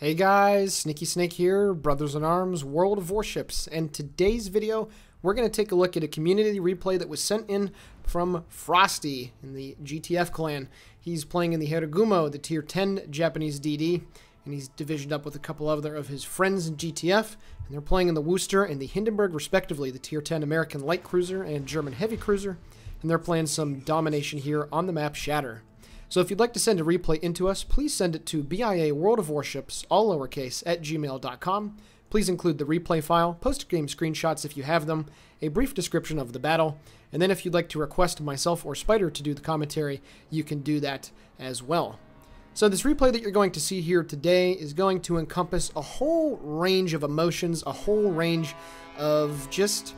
Hey guys, Sneaky Snake here, Brothers in Arms, World of Warships, and today's video we're going to take a look at a community replay that was sent in from Frosty in the GTF clan. He's playing in the Harugumo, the tier 10 Japanese DD, and he's divisioned up with a couple other of his friends in GTF, and they're playing in the Worcester and the Hindenburg respectively, the tier 10 American light cruiser and German heavy cruiser, and they're playing some domination here on the map Shatter. So if you'd like to send a replay into us, please send it to BIAworldofwarships, all lowercase, @gmail.com. Please include the replay file, post-game screenshots if you have them, a brief description of the battle, and then if you'd like to request myself or Spider to do the commentary, you can do that as well. So this replay that you're going to see here today is going to encompass a whole range of emotions, a whole range of just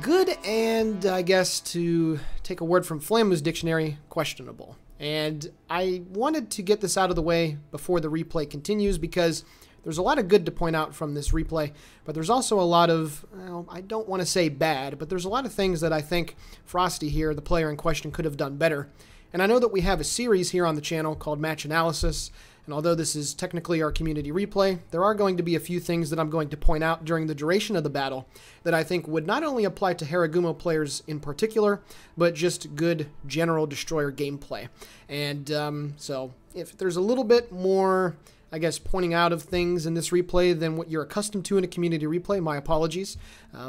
good and, I guess, to take a word from Flamu's dictionary, questionable. And I wanted to get this out of the way before the replay continues because there's a lot of good to point out from this replay, but there's also a lot of, well, I don't want to say bad, but there's a lot of things that I think Frosty here, the player in question, could have done better. And I know that we have a series here on the channel called Match Analysis, and although this is technically our community replay, there are going to be a few things that I'm going to point out during the duration of the battle that I think would not only apply to Harugumo players in particular, but just good general destroyer gameplay. And so if there's a little bit more, I guess, pointing out of things in this replay than what you're accustomed to in a community replay, my apologies,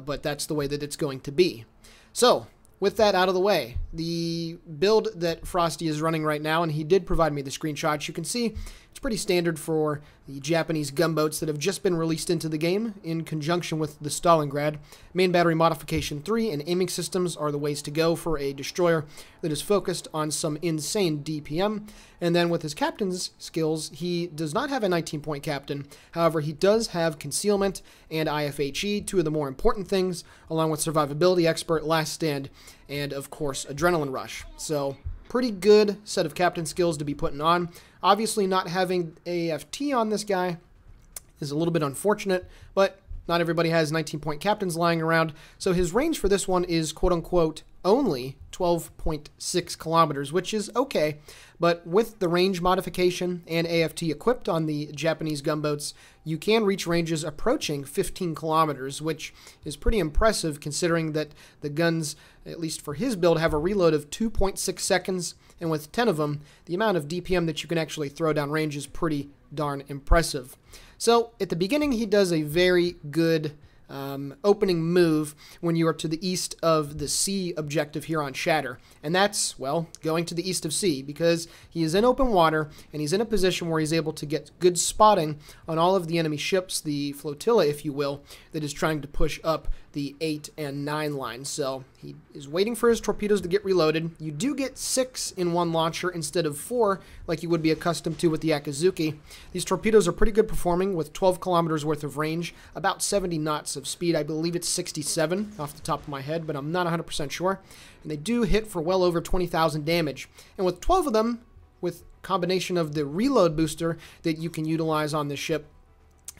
but that's the way that it's going to be. So, with that out of the way, the build that Frosty is running right now, and he did provide me the screenshots, you can see it's pretty standard for the Japanese gunboats that have just been released into the game in conjunction with the Stalingrad. Main battery modification 3 and aiming systems are the ways to go for a destroyer that is focused on some insane DPM. And then with his captain's skills, he does not have a 19-point captain. However, he does have concealment and IFHE, two of the more important things, along with survivability expert, last stand, and of course adrenaline rush. So pretty good set of captain skills to be putting on. Obviously not having AFT on this guy is a little bit unfortunate, but not everybody has 19-point captains lying around, so his range for this one is quote-unquote only 12.6 kilometers, which is okay, but with the range modification and AFT equipped on the Japanese gunboats, you can reach ranges approaching 15 kilometers, which is pretty impressive considering that the guns, at least for his build, have a reload of 2.6 seconds, and with 10 of them, the amount of DPM that you can actually throw down range is pretty darn impressive. So at the beginning, he does a very good opening move when you are to the east of the C objective here on Shatter. And that's, well, going to the east of C because he is in open water and he's in a position where he's able to get good spotting on all of the enemy ships, the flotilla, if you will, that is trying to push up the 8 and 9 lines. So he is waiting for his torpedoes to get reloaded. You do get 6 in one launcher instead of 4 like you would be accustomed to with the Akazuki. These torpedoes are pretty good performing with 12 kilometers worth of range, about 70 knots of speed. I believe it's 67 off the top of my head, but I'm not 100% sure. And they do hit for well over 20,000 damage. And with 12 of them, with combination of the reload booster that you can utilize on the ship,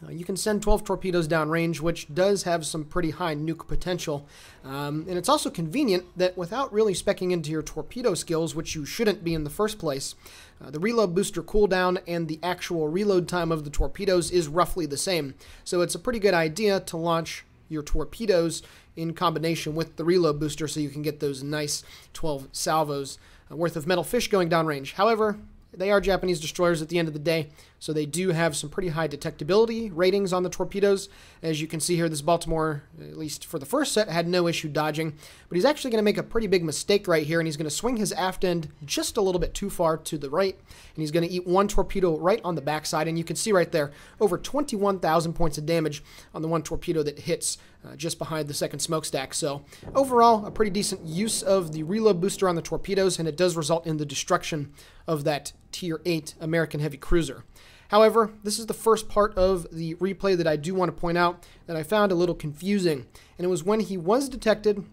you can send 12 torpedoes downrange, which does have some pretty high nuke potential. And it's also convenient that without really speccing into your torpedo skills, which you shouldn't be in the first place, the reload booster cooldown and the actual reload time of the torpedoes is roughly the same. So it's a pretty good idea to launch your torpedoes in combination with the reload booster so you can get those nice 12 salvos worth of metal fish going downrange. However, they are Japanese destroyers at the end of the day, so they do have some pretty high detectability ratings on the torpedoes. As you can see here, this Baltimore, at least for the first set, had no issue dodging, but he's actually going to make a pretty big mistake right here, and he's going to swing his aft end just a little bit too far to the right, and he's going to eat one torpedo right on the backside, and you can see right there, over 21,000 points of damage on the one torpedo that hits just behind the second smokestack. So overall, a pretty decent use of the reload booster on the torpedoes, and it does result in the destruction of that Tier 8 American heavy cruiser. However, this is the first part of the replay that I do want to point out that I found a little confusing, and it was when he was detected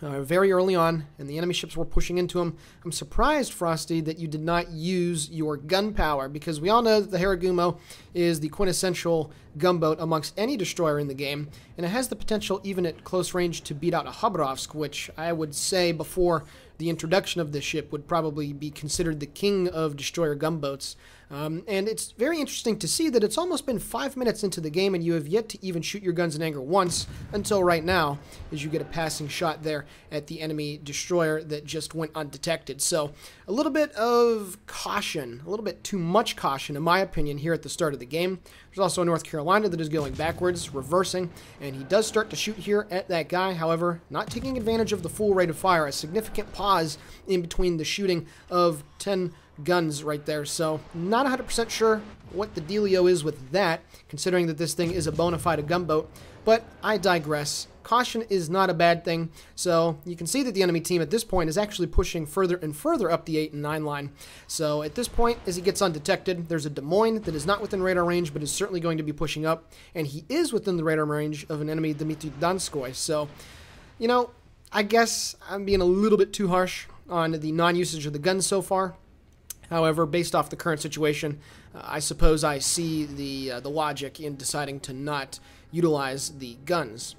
very early on, and the enemy ships were pushing into him. I'm surprised, Frosty, that you did not use your gun power, because we all know that the Harugumo is the quintessential gunboat amongst any destroyer in the game, and it has the potential, even at close range, to beat out a Khabarovsk, which I would say before the introduction of this ship would probably be considered the king of destroyer gunboats. And it's very interesting to see that it's almost been 5 minutes into the game and you have yet to even shoot your guns in anger once until right now, as you get a passing shot there at the enemy destroyer that just went undetected. So a little bit of caution, a little bit too much caution in my opinion here at the start of the game. There's also a North Carolina that is going backwards, reversing, and he does start to shoot here at that guy, however, not taking advantage of the full rate of fire, a significant pause in between the shooting of 10 guns right there. So not 100% sure what the dealio is with that, considering that this thing is a bona fide gunboat, but I digress. Caution is not a bad thing, so you can see that the enemy team at this point is actually pushing further and further up the 8 and 9 line. So at this point, as he gets undetected, there's a Des Moines that is not within radar range, but is certainly going to be pushing up, and he is within the radar range of an enemy Dmitry Donskoy. So, you know, I guess I'm being a little bit too harsh on the non-usage of the guns so far. However, based off the current situation, I suppose I see the logic in deciding to not utilize the guns.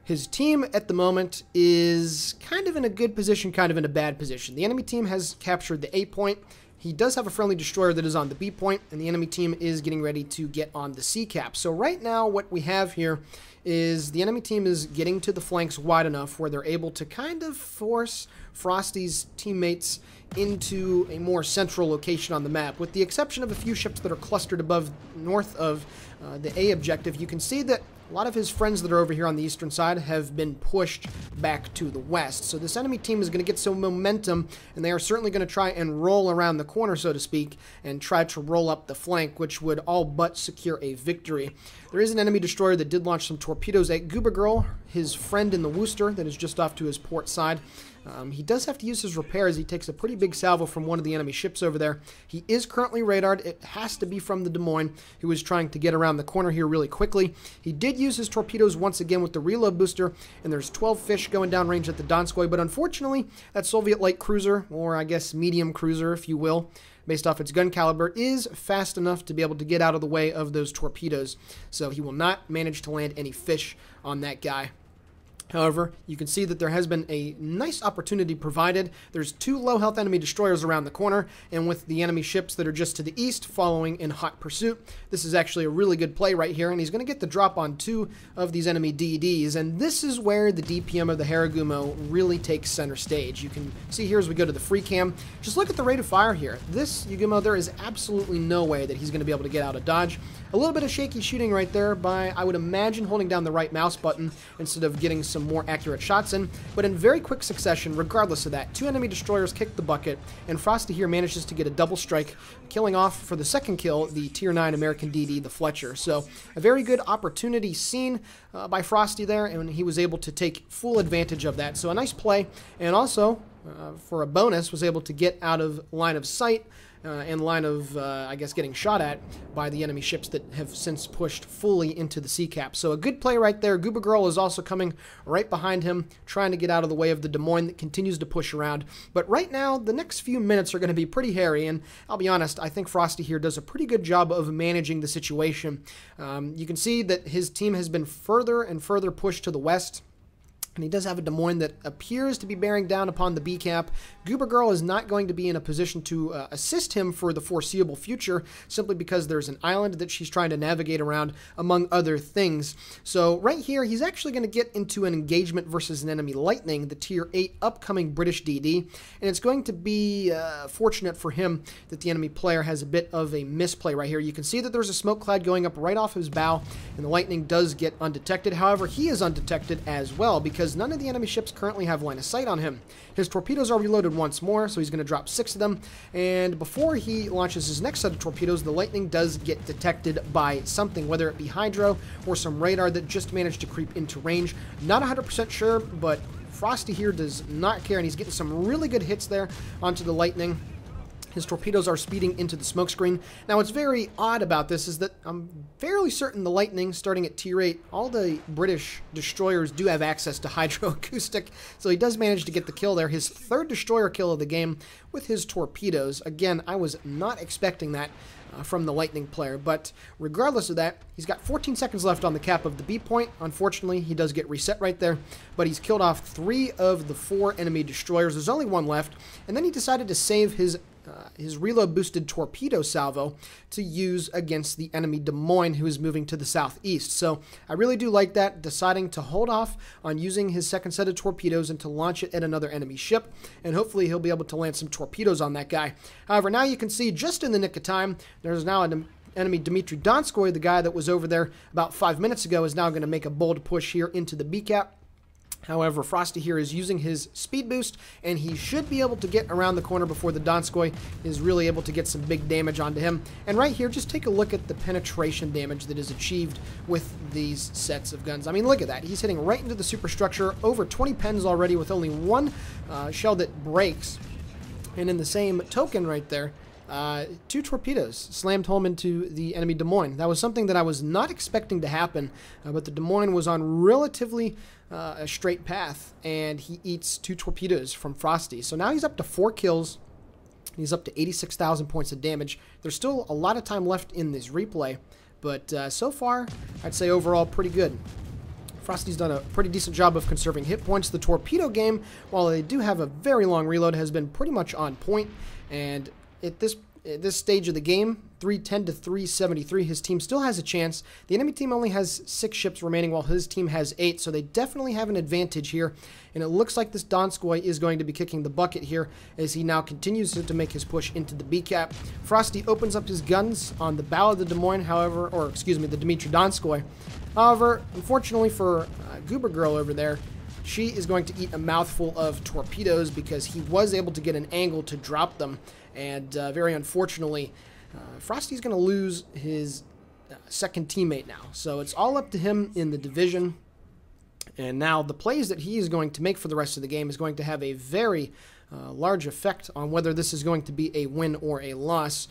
His team at the moment is kind of in a good position, kind of in a bad position. The enemy team has captured the A point. He does have a friendly destroyer that is on the B point, and the enemy team is getting ready to get on the C cap. So right now what we have here is the enemy team is getting to the flanks wide enough where they're able to kind of force Frosty's teammates into a more central location on the map. With the exception of a few ships that are clustered above north of the A objective, you can see that a lot of his friends that are over here on the eastern side have been pushed back to the west. So this enemy team is going to get some momentum, and they are certainly going to try and roll around the corner, so to speak, and try to roll up the flank, which would all but secure a victory. There is an enemy destroyer that did launch some torpedoes at Gooba Girl, his friend in the Worcester, that is just off to his port side. He does have to use his repair as he takes a pretty big salvo from one of the enemy ships over there. He is currently radared. It has to be from the Des Moines, who is trying to get around the corner here really quickly. He did use his torpedoes once again with the reload booster, and there's 12 fish going downrange at the Donskoy, but unfortunately, that Soviet light cruiser, or I guess medium cruiser, if you will, based off its gun caliber, is fast enough to be able to get out of the way of those torpedoes. So he will not manage to land any fish on that guy. However, you can see that there has been a nice opportunity provided. There's 2 low-health enemy destroyers around the corner, and with the enemy ships that are just to the east following in hot pursuit, this is actually a really good play right here, and he's going to get the drop on 2 of these enemy DDs, and this is where the DPM of the Harugumo really takes center stage. You can see here as we go to the free cam, just look at the rate of fire here. This Harugumo, there is absolutely no way that he's going to be able to get out of dodge. A little bit of shaky shooting right there by, I would imagine, holding down the right mouse button instead of getting some more accurate shots in, but in very quick succession, regardless of that, 2 enemy destroyers kick the bucket, and Frosty here manages to get a double strike, killing off for the second kill the Tier 9 American DD, the Fletcher. So a very good opportunity seen by Frosty there, and he was able to take full advantage of that. So a nice play, and also, for a bonus, was able to get out of line of sight and line of, I guess, getting shot at by the enemy ships that have since pushed fully into the sea cap. So a good play right there. Gooba Girl is also coming right behind him, trying to get out of the way of the Des Moines that continues to push around. But right now, the next few minutes are going to be pretty hairy, and I'll be honest, I think Frosty here does a pretty good job of managing the situation. You can see that his team has been further and further pushed to the west, and he does have a Des Moines that appears to be bearing down upon the B cap. Gooba Girl is not going to be in a position to assist him for the foreseeable future, simply because there's an island that she's trying to navigate around, among other things. So right here, he's actually going to get into an engagement versus an enemy Lightning, the Tier 8 upcoming British DD, and it's going to be fortunate for him that the enemy player has a bit of a misplay right here. You can see that there's a smoke cloud going up right off his bow, and the Lightning does get undetected. However, he is undetected as well, because none of the enemy ships currently have line of sight on him. His torpedoes are reloaded once more, so he's going to drop 6 of them, and before he launches his next set of torpedoes, the Lightning does get detected by something, whether it be hydro or some radar that just managed to creep into range. Not 100% sure, but Frosty here does not care, and he's getting some really good hits there onto the Lightning. His torpedoes are speeding into the smokescreen. Now, what's very odd about this is that I'm fairly certain the Lightning, starting at Tier 8, all the British destroyers do have access to hydroacoustic, so he does manage to get the kill there. His 3rd destroyer kill of the game with his torpedoes. Again, I was not expecting that from the Lightning player, but regardless of that, he's got 14 seconds left on the cap of the B point. Unfortunately, he does get reset right there, but he's killed off 3 of the 4 enemy destroyers. There's only 1 left, and then he decided to save his his reload boosted torpedo salvo to use against the enemy Des Moines, who is moving to the southeast. So I really do like that, deciding to hold off on using his second set of torpedoes and to launch it at another enemy ship, and hopefully he'll be able to land some torpedoes on that guy. However, now you can see just in the nick of time, there's now an enemy Dmitry Donskoy, the guy that was over there about 5 minutes ago, is now going to make a bold push here into the B-cap. However, Frosty here is using his speed boost, and he should be able to get around the corner before the Donskoy is really able to get some big damage onto him. And right here, just take a look at the penetration damage that is achieved with these sets of guns. I mean, look at that. He's hitting right into the superstructure, over 20 pens already with only one shell that breaks. And in the same token right there, 2 torpedoes slammed home into the enemy Des Moines. That was something that I was not expecting to happen, but the Des Moines was on relatively a straight path, and he eats 2 torpedoes from Frosty. So now he's up to 4 kills. He's up to 86,000 points of damage. There's still a lot of time left in this replay, but so far, I'd say overall pretty good. Frosty's done a pretty decent job of conserving hit points. The torpedo game, while they do have a very long reload, has been pretty much on point, and at this stage of the game, 310 to 373, his team still has a chance. The enemy team only has 6 ships remaining, while his team has 8, so they definitely have an advantage here. And it looks like this Donskoy is going to be kicking the bucket here as he now continues to make his push into the B-cap. Frosty opens up his guns on the bow of the Des Moines, however, or excuse me, the Dmitry Donskoy. However, unfortunately for Goober Girl over there, she is going to eat a mouthful of torpedoes because he was able to get an angle to drop them. And very unfortunately, Frosty's going to lose his second teammate now. So it's all up to him in the division. And now the plays that he is going to make for the rest of the game is going to have a very large effect on whether this is going to be a win or a loss.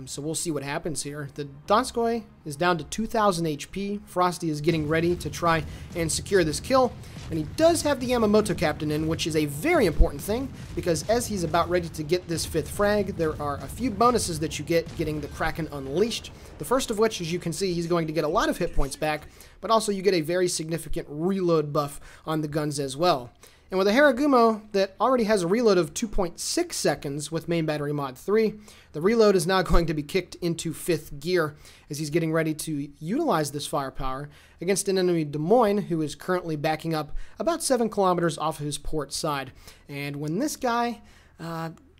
So we'll see what happens here. The Donskoy is down to 2,000 HP. Frosty is getting ready to try and secure this kill. And he does have the Yamamoto captain in, which is a very important thing, because as he's about ready to get this 5th frag, there are a few bonuses that you get getting the Kraken Unleashed. The first of which, as you can see, he's going to get a lot of hit points back, but also you get a very significant reload buff on the guns as well. And with a Harugumo that already has a reload of 2.6 seconds with main battery mod 3, the reload is now going to be kicked into 5th gear as he's getting ready to utilize this firepower against an enemy Des Moines who is currently backing up about 7 kilometers off of his port side. And when this guy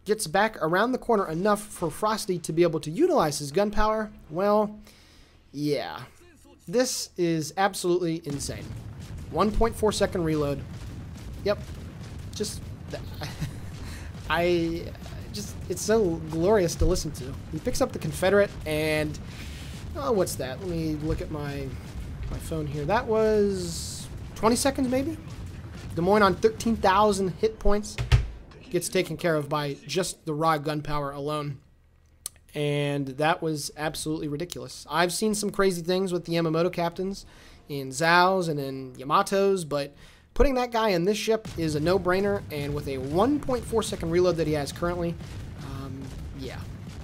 gets back around the corner enough for Frosty to be able to utilize his gun power, well, yeah, this is absolutely insane. 1.4 second reload. Yep, it's so glorious to listen to. He picks up the Confederate and, oh, what's that? Let me look at my phone here. That was 20 seconds maybe? Des Moines on 13,000 hit points gets taken care of by just the raw gunpowder alone. And that was absolutely ridiculous. I've seen some crazy things with the Yamamoto captains in Zhao's and in Yamato's, but putting that guy in this ship is a no-brainer, and with a 1.4 second reload that he has currently, yeah.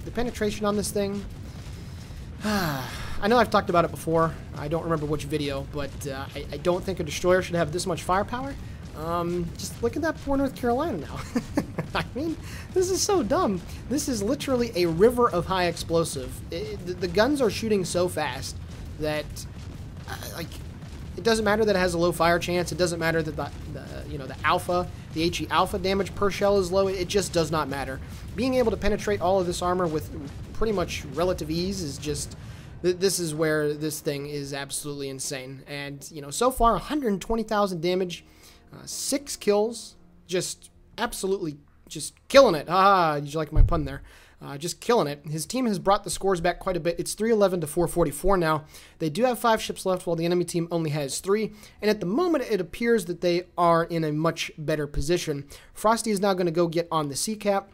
The penetration on this thing, I know I've talked about it before. I don't remember which video, but I don't think a destroyer should have this much firepower. Just look at that poor North Carolina now. I mean, this is so dumb. This is literally a river of high explosive. The guns are shooting so fast that, like, it doesn't matter that it has a low fire chance. It doesn't matter that the alpha, the HE alpha damage per shell is low. It just does not matter. Being able to penetrate all of this armor with pretty much relative ease is just, this is where this thing is absolutely insane. And, you know, so far 120,000 damage, 6 kills, just absolutely just killing it. Ah, did you like my pun there? Just killing it. His team has brought the scores back quite a bit. It's 311 to 444 now. They do have 5 ships left while the enemy team only has 3. And at the moment, it appears that they are in a much better position. Frosty is now going to go get on the C-cap.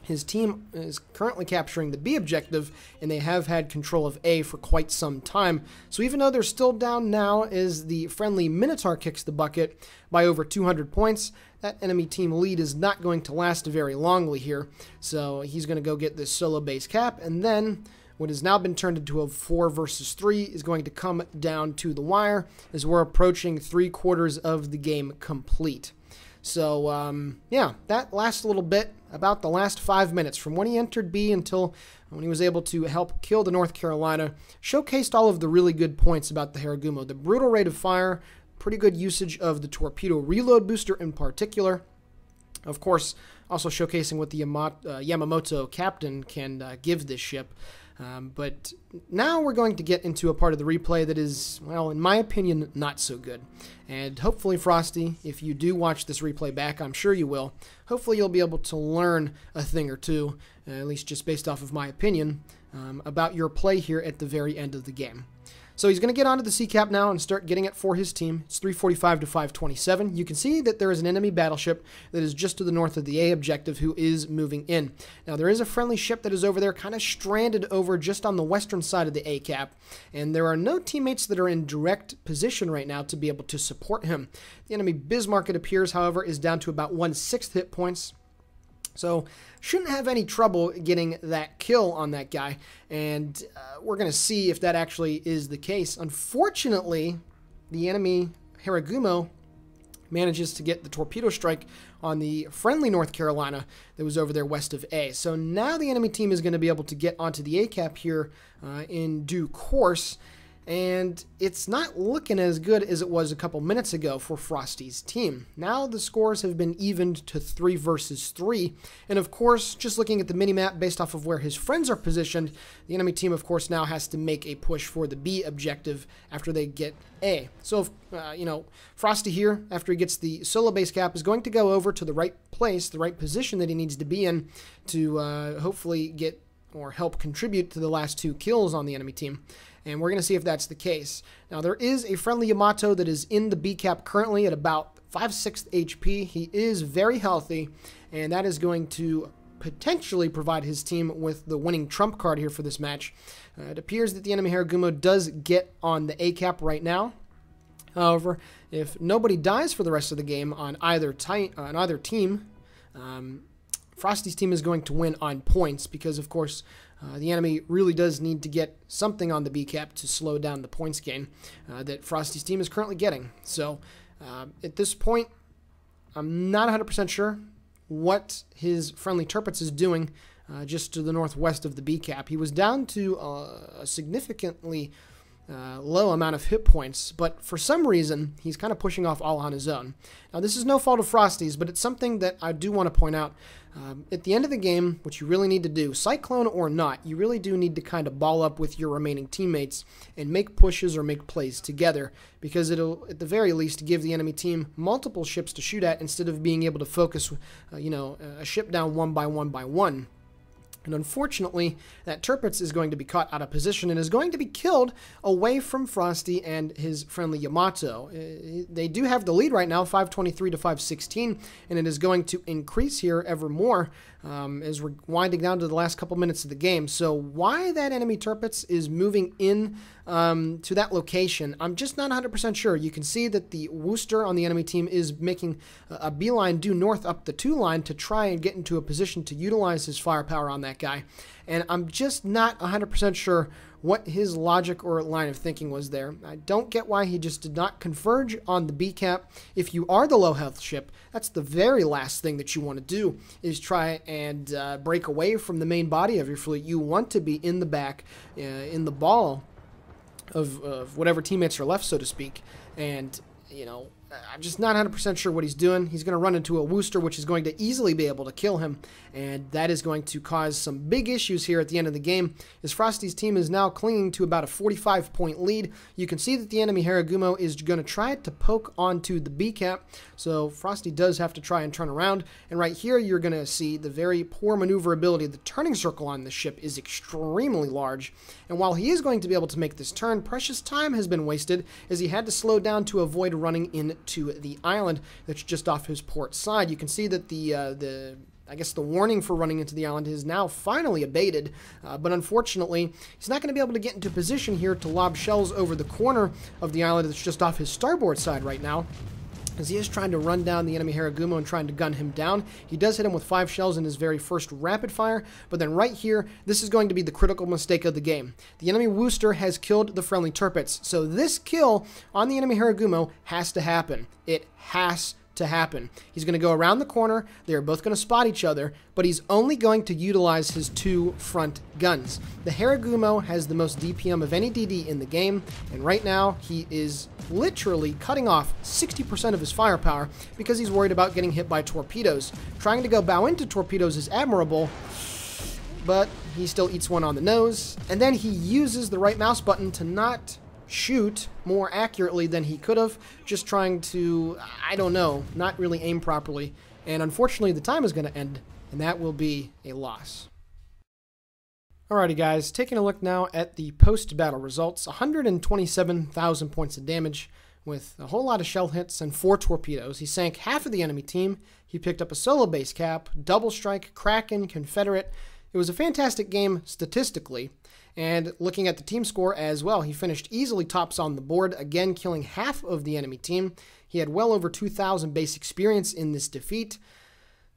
His team is currently capturing the B objective, and they have had control of A for quite some time. So even though they're still down now as the friendly Minotaur kicks the bucket by over 200 points, that enemy team lead is not going to last very longly here. So he's going to go get this solo base cap, and then what has now been turned into a 4 versus 3 is going to come down to the wire as we're approaching 3/4 of the game complete. So, yeah, that lasts a little bit, about the last 5 minutes, from when he entered B until when he was able to help kill the North Carolina. Showcased all of the really good points about the Harugumo. The brutal rate of fire, pretty good usage of the torpedo reload booster in particular. Of course, also showcasing what the Yamamoto captain can give this ship. But now we're going to get into a part of the replay that is, well, in my opinion, not so good. And hopefully, Frosty, if you do watch this replay back, I'm sure you will, hopefully you'll be able to learn a thing or two, at least just based off of my opinion, about your play here at the very end of the game. So he's going to get onto the CCAP now and start getting it for his team. It's 345 to 527. You can see that there is an enemy battleship that is just to the north of the A objective who is moving in. Now, there is a friendly ship that is over there, kind of stranded over just on the western side of the A cap, and there are no teammates that are in direct position right now to be able to support him. The enemy Bismarck, it appears, however, is down to about 1/6 hit points. So, shouldn't have any trouble getting that kill on that guy, and we're going to see if that actually is the case. Unfortunately, the enemy Harugumo manages to get the torpedo strike on the friendly North Carolina that was over there west of A. So now the enemy team is going to be able to get onto the A cap here in due course. And it's not looking as good as it was a couple minutes ago for Frosty's team. Now the scores have been evened to 3 versus 3. And of course, just looking at the minimap based off of where his friends are positioned, the enemy team, of course, now has to make a push for the B objective after they get A. So, you know, Frosty here, after he gets the solo base cap, is going to go over to the right place, the right position that he needs to be in to hopefully get or help contribute to the last 2 kills on the enemy team. And we're going to see if that's the case. Now, there is a friendly Yamato that is in the B cap currently at about 5/6 HP. He is very healthy, and that is going to potentially provide his team with the winning trump card here for this match. It appears that the enemy Harugumo does get on the A cap right now. However, if nobody dies for the rest of the game on either team, Frosty's team is going to win on points because, of course, the enemy really does need to get something on the B cap to slow down the points gain that Frosty's team is currently getting. So at this point, I'm not 100% sure what his friendly Tirpitz is doing just to the northwest of the B cap. He was down to a significantly low amount of hit points, but for some reason, he's kind of pushing off all on his own. Now, this is no fault of Frosty's, but it's something that I do want to point out. At the end of the game, what you really need to do, Cyclone or not, you really do need to kind of ball up with your remaining teammates and make pushes or make plays together, because it'll, at the very least, give the enemy team multiple ships to shoot at instead of being able to focus, you know, a ship down one by one. And unfortunately, that Tirpitz is going to be caught out of position and is going to be killed away from Frosty and his friendly Yamato. They do have the lead right now, 523 to 516, and it is going to increase here ever more as we're winding down to the last couple minutes of the game. So why that enemy Tirpitz is moving in to that location, I'm just not 100% sure. You can see that the Worcester on the enemy team is making a beeline due north up the 2 line to try and get into a position to utilize his firepower on that guy. And I'm just not 100% sure what his logic or line of thinking was there. I don't get why he just did not converge on the B cap. If you are the low health ship, that's the very last thing that you want to do, is try and break away from the main body of your fleet. You want to be in the back, in the ball of whatever teammates are left, so to speak. And, you know, I'm just not 100% sure what he's doing. He's going to run into a Worcester, which is going to easily be able to kill him, and that is going to cause some big issues here at the end of the game, as Frosty's team is now clinging to about a 45-point lead. You can see that the enemy Harugumo is going to try to poke onto the B cap, so Frosty does have to try and turn around, and right here you're going to see the very poor maneuverability. The turning circle on the ship is extremely large, and while he is going to be able to make this turn, precious time has been wasted as he had to slow down to avoid running into the island that's just off his port side. You can see that I guess the warning for running into the island is now finally abated, but unfortunately, he's not going to be able to get into position here to lob shells over the corner of the island that's just off his starboard side right now, as he is trying to run down the enemy Harugumo and trying to gun him down. He does hit him with 5 shells in his very first rapid fire, but then right here, this is going to be the critical mistake of the game. The enemy Worcester has killed the friendly Tirpitz, so this kill on the enemy Harugumo has to happen. It has to happen. He's going to go around the corner. They're both going to spot each other, but he's only going to utilize his 2 front guns. The Harugumo has the most DPM of any DD in the game, and right now he is literally cutting off 60% of his firepower because he's worried about getting hit by torpedoes. Trying to go bow into torpedoes is admirable, but he still eats one on the nose, and then he uses the right mouse button to not shoot more accurately than he could have, just trying to, I don't know, not really aim properly, and unfortunately the time is going to end, and that will be a loss. Alrighty guys, taking a look now at the post-battle results. 127,000 points of damage with a whole lot of shell hits and 4 torpedoes. He sank half of the enemy team. He picked up a solo base cap, double strike, Kraken, Confederate. It was a fantastic game statistically, and looking at the team score as well, he finished easily tops on the board, again killing half of the enemy team. He had well over 2,000 base experience in this defeat,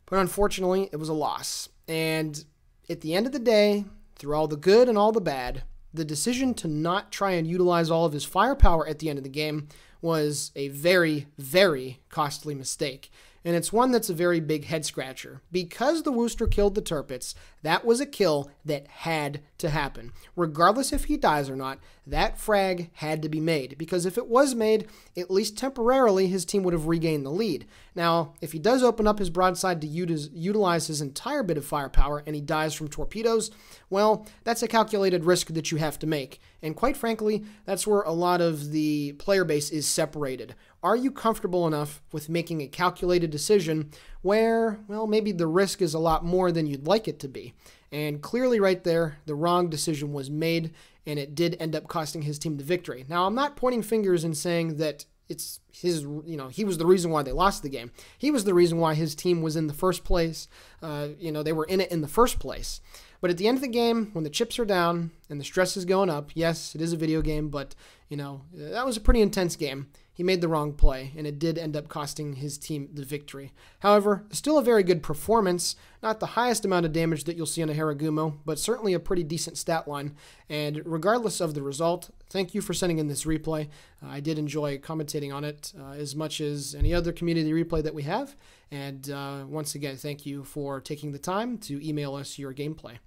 but unfortunately it was a loss. And at the end of the day, through all the good and all the bad, the decision to not try and utilize all of his firepower at the end of the game was a very, very costly mistake. And it's one that's a very big head scratcher. Because the Wooster killed the Tirpitz, that was a kill that had to happen. Regardless if he dies or not, that frag had to be made. Because if it was made, at least temporarily, his team would have regained the lead. Now, if he does open up his broadside to utilize his entire bit of firepower and he dies from torpedoes, well, that's a calculated risk that you have to make. And quite frankly, that's where a lot of the player base is separated. Are you comfortable enough with making a calculated decision where, well, maybe the risk is a lot more than you'd like it to be? And clearly right there, the wrong decision was made, and it did end up costing his team the victory. Now, I'm not pointing fingers and saying that it's his, he was the reason why they lost the game. He was the reason why his team was in the first place. They were in it in the first place. But at the end of the game, when the chips are down and the stress is going up, yes, it is a video game, but, that was a pretty intense game. He made the wrong play, and it did end up costing his team the victory. However, still a very good performance. Not the highest amount of damage that you'll see on a Harugumo, but certainly a pretty decent stat line. And regardless of the result, thank you for sending in this replay. I did enjoy commentating on it as much as any other community replay that we have. And once again, thank you for taking the time to email us your gameplay.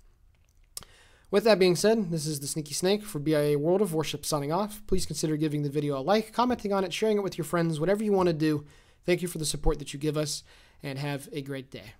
With that being said, this is the Sneaky Snake for BIA World of Warships signing off. Please consider giving the video a like, commenting on it, sharing it with your friends, whatever you want to do. Thank you for the support that you give us, and have a great day.